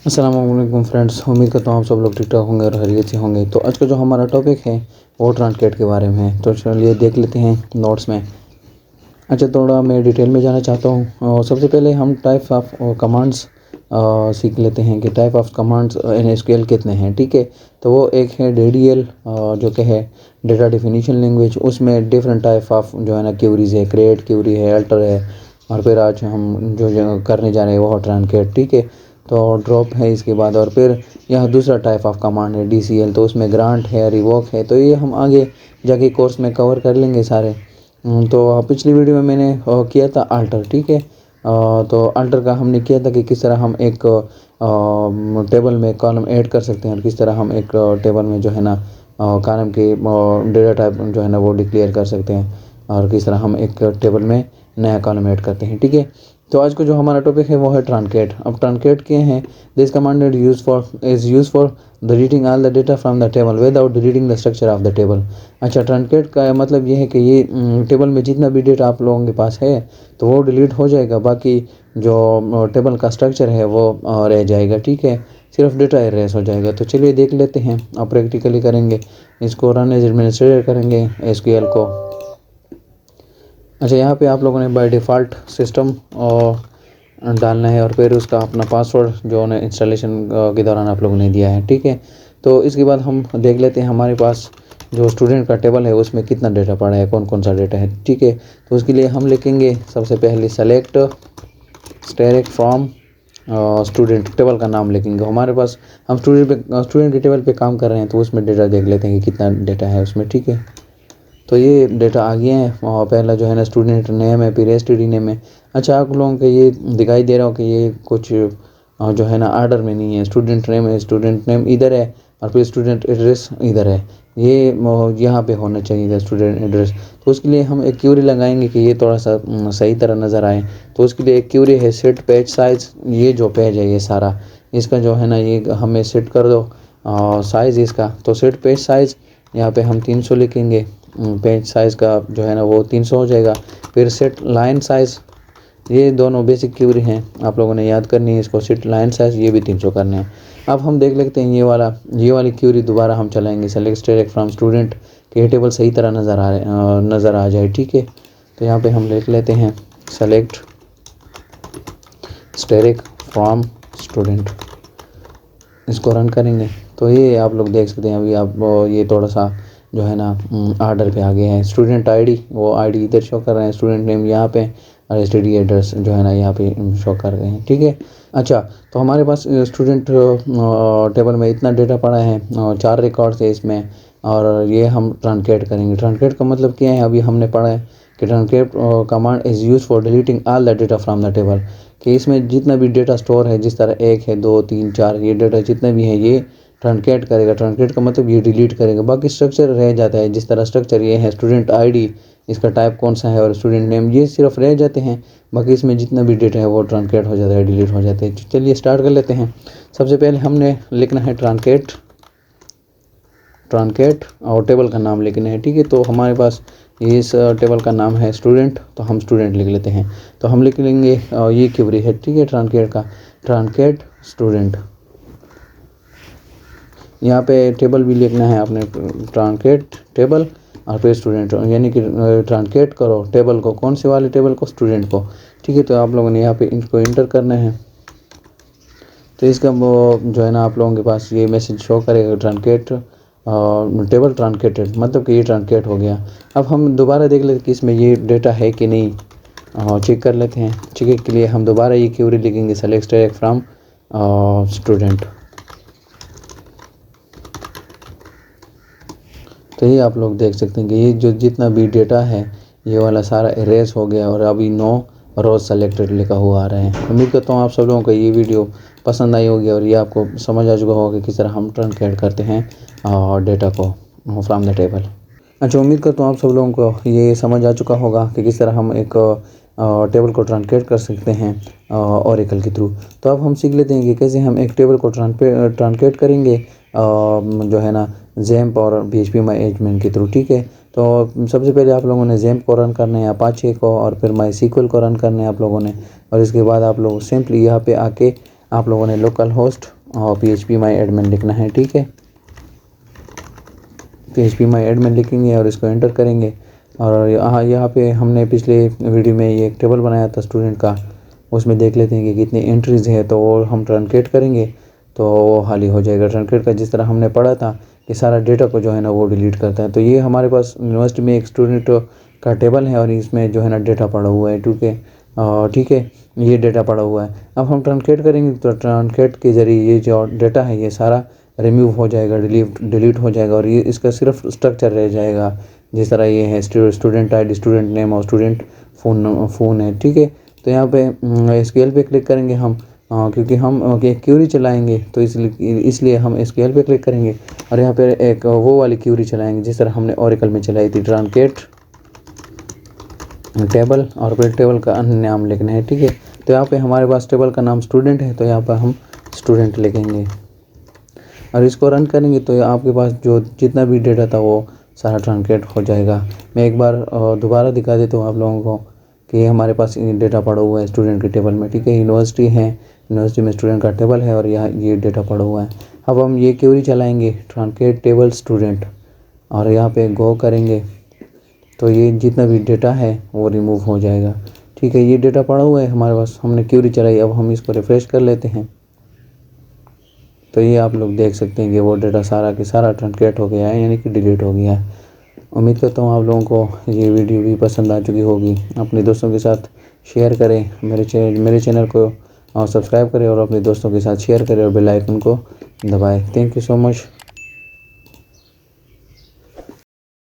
अस्सलाम वालेकुम फ्रेंड्स, उम्मीद करता हूँ आप सब लोग ठीक ठाक होंगे और खैरियत से होंगे। तो आज का जो हमारा टॉपिक है वो ट्रांसलेट के बारे में है। तो चलिए देख लेते हैं नोट्स में। अच्छा, थोड़ा मैं डिटेल में जाना चाहता हूँ। सबसे पहले हम टाइप ऑफ कमांड्स सीख लेते हैं कि type of commands in SQL कितने हैं। ठीक है, तो वो एक है DDL जो कि है डेटा डेफिनेशन लैंग्वेज। उसमें डिफरेंट टाइप ऑफ जो है ना क्यूरीज है, क्रिएट क्यूरी है, अल्टर है, और फिर आज हम जो करने जा रहे हैं वो ट्रांसलेट। ठीक है, तो ड्रॉप है इसके बाद, और फिर यह दूसरा टाइप ऑफ कमांड है DCL। तो उसमें ग्रांट है, रिवोक है। तो ये हम आगे जाके कोर्स में कवर कर लेंगे सारे। तो पिछली वीडियो में मैंने किया था अल्टर। ठीक है, तो अल्टर का हमने किया था कि किस तरह हम एक टेबल में कॉलम ऐड कर सकते हैं और किस तरह हम एक टेबल में जो है ना कॉलम के डेटा टाइप जो है ना वो डिक्लेयर कर सकते हैं, और किस तरह हम एक टेबल में नया कॉलम ऐड करते हैं। ठीक है, तो आज का जो हमारा टॉपिक है वो है ट्रांसलेट। अब ट्रांसलेट क्या है? This command is use for deleting all the data from the table without deleting the structure of the table. अच्छा, ट्रांसलेट का मतलब ये है कि ये टेबल में जितना भी डेटा आप लोगों के पास है तो वो डिलीट हो जाएगा, बाकी जो टेबल का स्ट्रक्चर है वो रह जाएगा। ठीक है, सिर्फ डेटा एरेस हो जाएगा। तो चलिए देख लेते हैं, अब प्रैक्टिकली करेंगे इसको, रन एज एडमिनिस्ट्रेटर करेंगे एसक्यूएल को। अच्छा, यहाँ पे आप लोगों ने बाय डिफ़ॉल्ट सिस्टम डालना है और फिर उसका अपना पासवर्ड जो है इंस्टॉलेशन के दौरान आप लोगों ने दिया है। ठीक है, तो इसके बाद हम देख लेते हैं हमारे पास जो स्टूडेंट का टेबल है उसमें कितना डेटा पड़ा है, कौन कौन सा डेटा है। ठीक है, तो उसके लिए हम लिखेंगे सबसे पहले select static from student, table का नाम लिखेंगे हमारे पास। हम स्टूडेंट के टेबल पे काम कर रहे हैं तो उसमें डेटा देख लेते हैं कि कितना डेटा है उसमें। ठीक है, तो ये डेटा आ गया है। और पहला जो है ना स्टूडेंट नेम है, फिर एसटीडी नेम है। अच्छा, आप लोगों को ये दिखाई दे रहा हो कि ये कुछ जो है ना आर्डर में नहीं है। स्टूडेंट नेम है, स्टूडेंट नेम इधर है, और फिर स्टूडेंट एड्रेस इधर है। ये यहाँ पे होना चाहिए था स्टूडेंट एड्रेस। तो उसके लिए हम एक क्यूरी लगाएंगे कि ये थोड़ा सा सही तरह नज़र आए। तो उसके लिए एक क्यूरी है सेट पेज साइज़। ये जो पेज है ये सारा इसका जो है ना ये हमें सेट कर दो साइज़ इसका। तो सेट पेज साइज़ यहाँ पे हम 300 लिखेंगे। पेज साइज़ का जो है ना वो 300 हो जाएगा। फिर सेट लाइन साइज़, ये दोनों बेसिक क्यूरी हैं, आप लोगों ने याद करनी है इसको। सेट लाइन साइज़ ये भी 300 करने हैं। अब हम देख लेते हैं ये वाली क्यूरी दोबारा हम चलाएंगे, सेलेक्ट स्टैटिक फ्रॉम स्टूडेंट, कि ये टेबल सही तरह नज़र आ जाए। ठीक है, तो यहाँ पे हम लिख लेते हैं सेलेक्ट स्टैटिक फ्रॉम स्टूडेंट, इसको रन करेंगे तो ये आप लोग देख सकते हैं। अभी आप ये थोड़ा सा जो है ना आर्डर पे आ गए हैं। स्टूडेंट आईडी, वो आईडी इधर शो कर रहे हैं, स्टूडेंट नेम यहाँ पे, और एसटीडी एड्रेस जो है ना यहाँ पे शो कर रहे हैं। ठीक है, अच्छा, तो हमारे पास स्टूडेंट टेबल में इतना डेटा पड़ा है, 4 रिकॉर्ड्स है इसमें, और ये हम ट्रांसलेट करेंगे। ट्रांसलेट का मतलब क्या है? अभी हमने पढ़ा है कि translate command is use for deleting all the data from the table, कि इसमें जितना भी डेटा स्टोर है, जिस तरह 1 है, 2, 3, 4, ये डेटा जितने भी हैं ये ट्रांसलेट करेगा। ट्रांसलेट का मतलब ये डिलीट करेगा, बाकी स्ट्रक्चर रह जाता है। जिस तरह स्ट्रक्चर ये है स्टूडेंट आईडी, इसका टाइप कौन सा है, और स्टूडेंट नेम, ये सिर्फ रह जाते हैं। बाकी इसमें जितना भी डेटा है वो ट्रांसलेट हो जाता है, डिलीट हो जाते हैं। चलिए स्टार्ट कर लेते हैं। सबसे पहले हमने लिखना है ट्रांसलेट और टेबल का नाम लिखना है। ठीक है, तो हमारे पास इस टेबल का नाम है स्टूडेंट, तो हम स्टूडेंट लिख लेते हैं। तो हम लिख लेंगे ये क्यूरी है। ठीक है, ट्रांसलेट का ट्रांसलेट स्टूडेंट, यहाँ पे टेबल भी लिखना है आपने, ट्रांसलेट टेबल और फिर स्टूडेंट, यानी कि ट्रांसलेट करो टेबल को, कौन से वाले टेबल को? स्टूडेंट को। ठीक है, तो आप लोगों ने यहाँ पे इनको इंटर करना है। तो इसका वो जो है ना आप लोगों के पास ये मैसेज शो करेगा, ट्रांसलेट टेबल ट्रांसलेटेड, मतलब कि ये ट्रांसलेट हो गया। अब हम दोबारा देख लेते कि इसमें ये डेटा है कि नहीं, चेक कर लेते हैं। चेक के लिए हम दोबारा ये क्यूरी लिखेंगे, सेलेक्ट स्टैटिक फ्रॉम स्टूडेंट। तो ये आप लोग देख सकते हैं कि ये जो जितना भी डेटा है ये वाला सारा इरेज हो गया, और अभी 9 रोज सेलेक्टेड लिखा हुआ आ रहा है। उम्मीद करता हूँ आप सब लोगों को ये वीडियो पसंद आई होगी और ये आपको समझ आ चुका होगा कि किस तरह हम ट्रांसलेट करते हैं डेटा को फ्रॉम द टेबल। अच्छा, उम्मीद करता हूँ आप सब लोगों को ये समझ आ चुका होगा कि किस तरह हम एक टेबल को ट्रांसलेट कर सकते हैं ओरेकल के थ्रू। तो अब हम सीख लेते हैं कि कैसे हम एक टेबल को ट्रांसलेट करेंगे जो है ना जैम्प और PHP माई एडमिन के थ्रू। ठीक है, तो सबसे पहले आप लोगों ने जैम्प को रन करना है, अपाचे को, और फिर MySQL को रन करना है आप लोगों ने। और इसके बाद आप लोग सिंपली यहाँ पे आके आप लोगों ने लोकल होस्ट और PHP माई एडमिन लिखना है। ठीक है, PHP माई एडमिन लिखेंगे और इसको एंटर करेंगे। और यहाँ पे हमने पिछले वीडियो में ये एक टेबल बनाया था स्टूडेंट का, उसमें देख लेते हैं कि कितनी एंट्रीज है। तो वो हम ट्रांसलेट करेंगे तो वो हाल ही हो जाएगा। ट्रांसलेट का जिस तरह हमने पढ़ा था कि सारा डेटा को जो है ना वो डिलीट करता है। तो ये हमारे पास यूनिवर्सिटी में एक स्टूडेंट का टेबल है और इसमें जो है ना डेटा पड़ा हुआ है। ठीक है, ये डेटा पड़ा हुआ है। अब हम ट्रांसलेट करेंगे तो ट्रांसलेट के ज़रिए ये जो डेटा है ये सारा रिमूव हो जाएगा, डिलीट हो जाएगा और ये इसका सिर्फ स्ट्रक्चर रह जाएगा। जिस तरह ये है स्टूडेंट ID, स्टूडेंट नेम और स्टूडेंट फ़ोन है। ठीक है, तो यहाँ पे एसक्यूएल पे क्लिक करेंगे हम, क्योंकि हम एक क्यूरी चलाएंगे तो इसलिए हम एसक्यूएल पे क्लिक करेंगे और यहाँ पे एक वो वाली क्यूरी चलाएंगे जिस तरह हमने ओरेकल में चलाई थी, ट्रांसलेट टेबल और फिर टेबल का अन्य नाम लिखना है। ठीक है, तो यहाँ पे हमारे पास टेबल का नाम स्टूडेंट है तो यहाँ पर हम स्टूडेंट लिखेंगे और इसको रन करेंगे तो आपके पास जो जितना भी डेटा था वो सारा ट्रांसलेट हो जाएगा। मैं एक बार दोबारा दिखा देता हूँ आप लोगों को कि हमारे पास डेटा पड़ा हुआ है स्टूडेंट के टेबल में। ठीक है, यूनिवर्सिटी है, यूनिवर्सिटी में स्टूडेंट का टेबल है और यहाँ ये डेटा पड़ा हुआ है। अब हम ये क्वेरी चलाएंगे ट्रांसलेट टेबल स्टूडेंट और यहाँ पे गो करेंगे तो ये जितना भी डेटा है वो रिमूव हो जाएगा। ठीक है, ये डेटा पड़ा हुआ है हमारे पास, हमने क्वेरी चलाई। अब हम इसको रिफ्रेश कर लेते हैं तो ये आप लोग देख सकते हैं कि वो डेटा सारा के सारा ट्रांसलेट हो गया है, यानी कि डिलीट हो गया है। उम्मीद करता हूँ आप लोगों को ये वीडियो भी पसंद आ चुकी होगी। अपने दोस्तों के साथ शेयर करें, मेरे चैनल को सब्सक्राइब करें और अपने दोस्तों के साथ शेयर करें और बेल आइकन को दबाएं। Thank you so much.